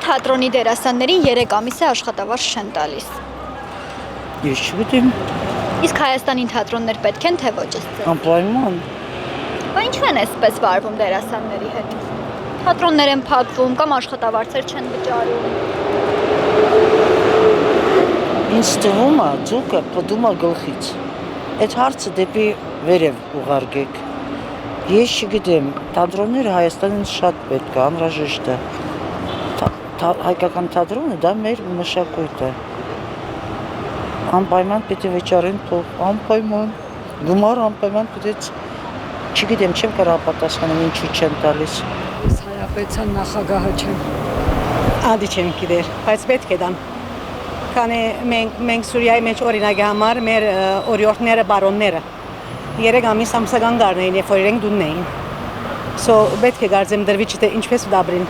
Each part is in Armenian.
թատրոնի դերասաններին 3 ամիս է աշխատավարձ չեն տալիս։ Ես չգիտեմ։ Իսկ Հայաստանի թատրոններ պետք են թե ոչ ըստ ձեզ։ Անպայման։ Բայց ինչու են այսպես վարվում դերասանների հետ։ Թատրոններ են փակվում կամ աշխատավարձեր չեն վճարում։ Ինձ թվում է, ձուկը պտում է գլխից։ Այդ հարցը դեպի վերև ուղարկեք։ Ես չգիտեմ, թատրոնները Հայաստանին շատ պետք է, անհրաժեշտ է։ Հայկական թատրոնը դա մեր մշակույթ է։ Անպայման պետք է վճարեն փող, անպայման։ Գումար անպայման պետք է, չգիտեմ, չեմ կարող պատասխանել ինչու չեն տալիս։ Ես Հայապետության նախագահը չեմ։ Ադի չեմ գիտեր, բայց պետք է դան։ Քանի մենք Սուրիայի մեջ օրինակի համար մեր օրիորդները, բարոնները 3 ամիս ամսական գարնեին, երբ որ իրենք դունն էին։ So պետք է գարձեմ դրվի չթե ինչպես դաբրին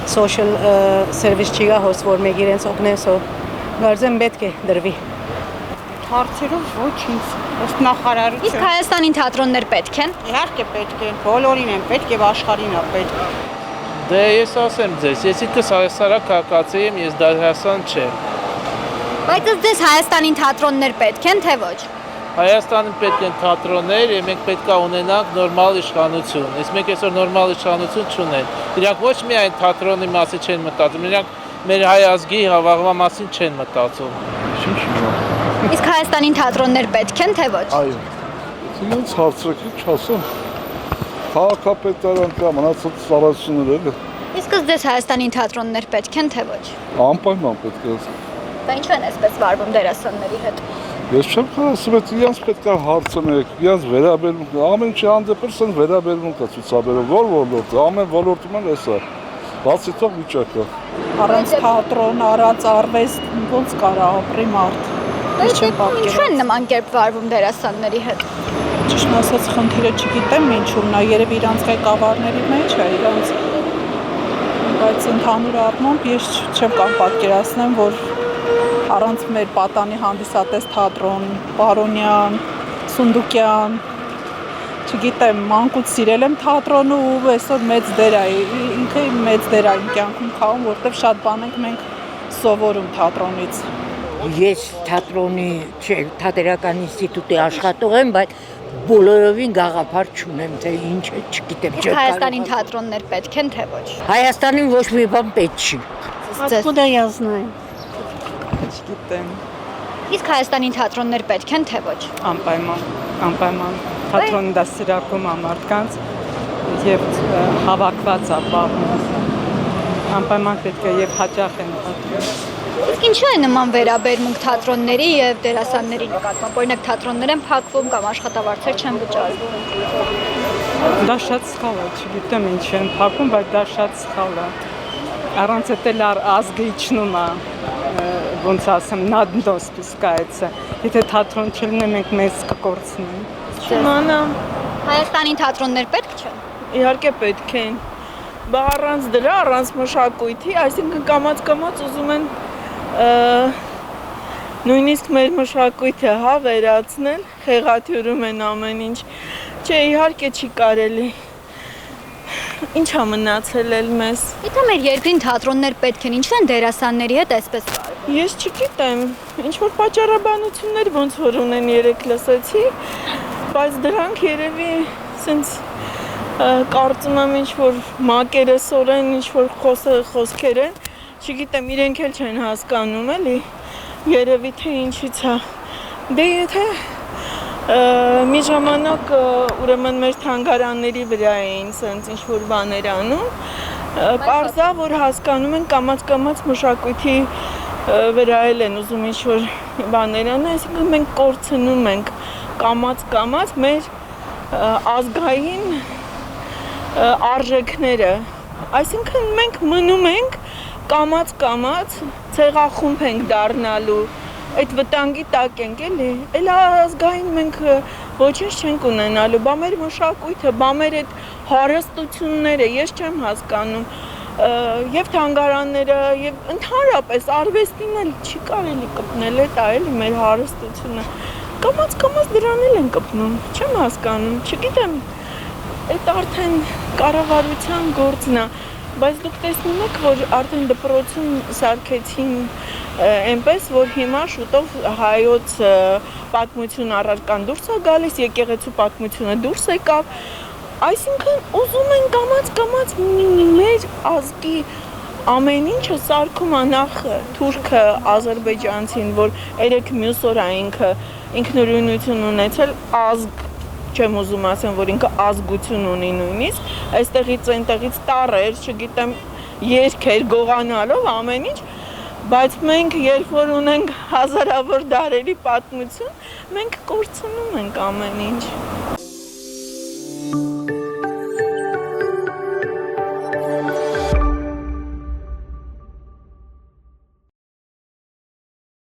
social service չիգա հոս որ մեկ իրենց օգնեն, so գարձեմ պետք է դրվի։ Հարցերով ոչինչ, ըստ նախարարության։ Իսկ Հայաստանի թատրոններ պետք են։ Իհարկե պետք է, բոլորին են պետք եւ աշխարհին է պետք։ Դե ես ասեմ ձեզ, ես ինքս հայաստանական քաղաքացի եմ, ես դերասան չեմ։ Բայց ըստ ձեզ Հայաստանին թատրոններ պետք են թե ոչ։ Հայաստանում պետք են թատրոններ եւ մենք պետք է ունենանք նորմալ իշխանություն։ Իսկ մենք այսօր նորմալ իշխանություն չունենք։ Իրանք ոչ միայն թատրոնի մասին չեն մտածում, իրանք մեր հայ ազգի հավաքման մասին չեն մտածում։ Իսկ Հայաստանին թատրոններ պետք են թե ոչ։ Այո։ Ինձ հարցրեք, ինչ ասեմ։ Քաղաքապետարան կամ մնացած ծառայությունները։ Իսկ ըստ ձեզ Հայաստանին թատրոններ պետք են թե ոչ։ Անպայման պետք է։ Դա ինչու են այսպես վարվում դերասանների հետ։ Ես չեմ ասում, ότι իրանց պետք է հարցնեք, իրանց վերաբերմունք, ամեն ինչի հանդեպս են վերաբերմունք է ցուցաբերում, որ ոլորտը, ամեն ոլորտում են էսա։ Բացի թող վիճակը։ Առանց թատրոն, առանց արվեստ ոնց կարա ապրի մարդ։ Ես չեմ պատկերացնում։ Ինչու են նման կերպ վարվում դերասանների հետ։ Ճիշտ ասած, խնդիրը չգիտեմ ինչու՞մն է, երևի իրանց ղեկավարների մեջ է, իրանց։ Բայց ընդհանուր առմամբ ես չեմ կարող պատկերացնեմ, որ առանց մեր պատանի հանդիսատես թատրոն, Պարոնյան, Սունդուկյան, չգիտեմ, մանկուց սիրել եմ թատրոնը ու այսօր մեծ դեր է, ինքը մեծ դեր է իմ կյանքում խաղում, որտեղ շատ բան ենք մենք սովորում թատրոնից։ Ես թատրոնի, թատերական ինստիտուտի աշխատող եմ, բայց բոլորովին գաղափար չունեմ, թե ինչ է, չգիտեմ։ Իսկ Հայաստանին թատրոններ պետք են թե ոչ։ Հայաստանին ոչ մի բան պետք չի։ Откуда я знаю։ Չգիտեմ, Իսկ Հայաստանին թատրոններ պետք են թե ոչ։ անպայման, թատրոնը դա սիրակում է մարդկանց և հավաքված է պահում, անպայման պետք է և հաճախ են թատրոն։ Իսկ ինչու է նման վերաբերմունք թատրոնների եւ դերասանների նկատմամբ։ Օրինակ թատրոններ են փակվում կամ աշխատավարձեր չեն վճարվում։ Դա շատ սխալ է, չգիտեմ ինչ են փակում, բայց դա շատ սխալ է։ Առանց էտել ազգը իջնում է, ոնց ասեմ, на дно спускается։ Եթե թատրոն չլինի, մենք մեզ կկորցնենք։ Չիմանամ, Հայաստանին թատրոններ պետք չեն։ իհարկե պետք են։ Բա առանց դրա, առանց մշակույթի, այսինքն կամաց ուզում են նույնիսկ մեր մշակույթը վերացնել, խեղաթյուրում են ամեն ինչ։ Չէ, իհարկե չի կարելի։ Ինչ է մնացել էլ մեզ։ Եթե մեր երկրին թատրոններ պետք են, ինչու են դերասանների հետ այսպես վարվում։ Ես չգիտեմ, ինչ որ պատճառաբանություններ ոնց որ ունեն երեք լսեցի, բայց դրանք երևի սենց կարծում եմ ինչ որ մակերեսորեն, ինչ որ խոսքեր են, չգիտեմ, իրենք էլ չեն հասկանում էլի, երևի թե ինչից է։ Դե եթե մի ժամանակ ուրեմն մեր թանգարանների վրա էին սենց ինչ որ բաներ անում, պարզա որ հասկանում են կամաց մշակույթի վրա են ուզում ինչ որ բաներ անեն, այսինքն մենք կորցնում ենք կամաց մեր ազգային արժեքները, այսինքն մենք մնում ենք կամաց ցեղախումբ ենք դառնալու, այդ վտանգի տակ ենք էլի, էլ ազգային մենք ոչինչ չենք ունենալու, բա մեր մշակույթը, բա մեր այդ հարստությունները, ես չեմ հասկանում, եւ թանգարանները, եւ ընդհանրապես արվեստին էլ չի կարելի կպնել, դա էլի մեր հարստությունը, կամաց դրան էլ են կպնում, չեմ հասկանում, չգիտեմ, այդ արդեն կառավարության գործն է, Բայց դուք տեսնում եք, որ արդեն դպրոցում սարքեցին այնպես, որ հիմա շուտով հայոց պատմություն առարկան դուրս է գալիս, եկեղեցու պատմությունը դուրս եկավ, այսինքն ուզում են կամաց մեր ազգի ամեն ինչը սարքում է նախ թուրքը, ադրբեջանցին, որ երեք մյուս օր ինքը ինքնուրույնություն ունեցել ազգ, չեմ ուզում ասեմ, որ ինքը ազգություն ունի նույնիսկ, այստեղից այնտեղից տառեր, չգիտեմ, երգեր, գողանալով ամեն ինչ, բայց մենք երբ որ ունենք հազարավոր դարերի պատմություն, մենք կորցնում ենք ամեն ինչ։